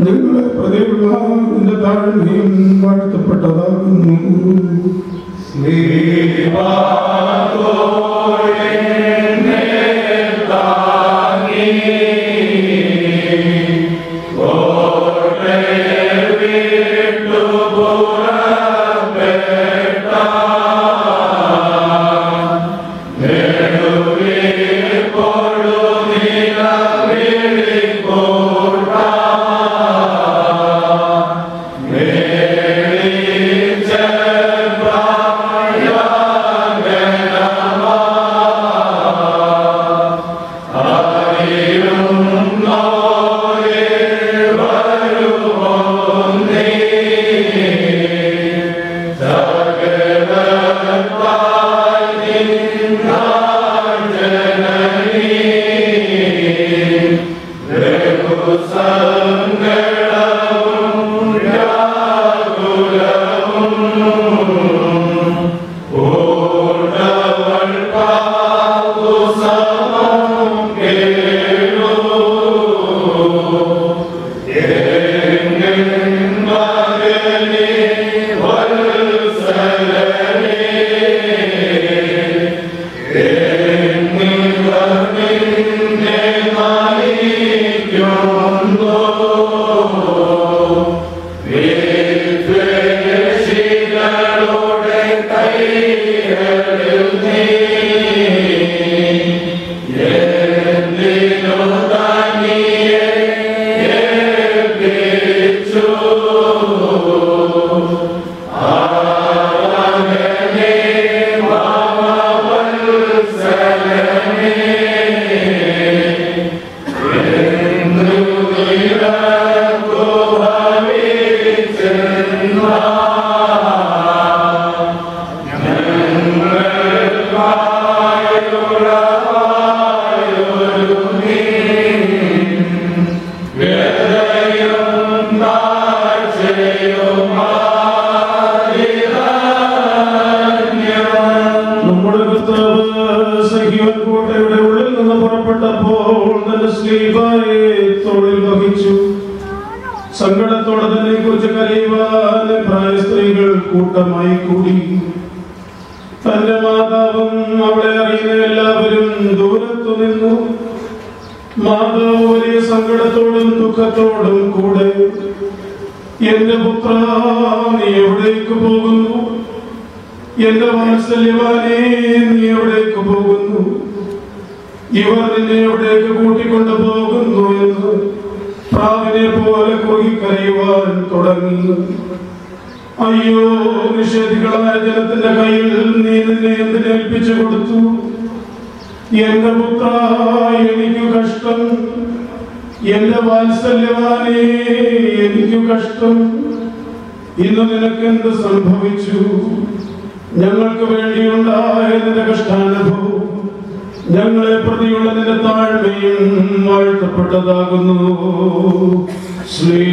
നിങ്ങളെ പ്രതിയുള്ള നിന്റെ താഴ്മയും വാഴ്ത്തപ്പെട്ടതാകുന്നു. സങ്കടത്തോടെ തന്നെ കുറിച്ച് കരയുവാൻ പ്രായ സ്ത്രീകൾ കൂട്ടമായി കൂടി. തന്റെ മാതാവും അവളെ അറിയുന്ന എല്ലാവരും ദൂരത്തു നിന്നു. മാതാവ് വലിയ സങ്കടത്തോടും ദുഃഖത്തോടും കൂടെ, എന്റെ പുത്ര, നീ എവിടേക്ക് പോകുന്നു? എന്റെ വാത്സല്യവാനേ, നീ എവിടേക്ക് പോകുന്നു? ഇവർ നിന്നെ എവിടേക്ക് കൂട്ടിക്കൊണ്ടു പോകുന്നു എന്ന് പ്രാവിനെ പോലെ കുറുകിക്കരയുവാൻ തുടങ്ങി. അയ്യോ, നിഷേധികളായ ജനത്തിന്റെ കയ്യിൽ നീ നിന്നെ എന്തിനേൽപ്പിച്ചു കൊടുത്തു? എന്റെ പുത്ര, എനിക്കു കഷ്ടം. എന്റെ വാത്സല്യവാനേ, എനിക്കു കഷ്ടം. ഇന്ന് നിനക്കെന്ത് സംഭവിച്ചു? ഞങ്ങൾക്ക് വേണ്ടിയുണ്ടായ നിന്റെ കഷ്ടാനുഭവം ഞങ്ങളെ പ്രതിയുള്ള നിന്റെ താഴ്മയും വാഴ്ത്തപ്പെട്ടതാകുന്നു. ശ്രീ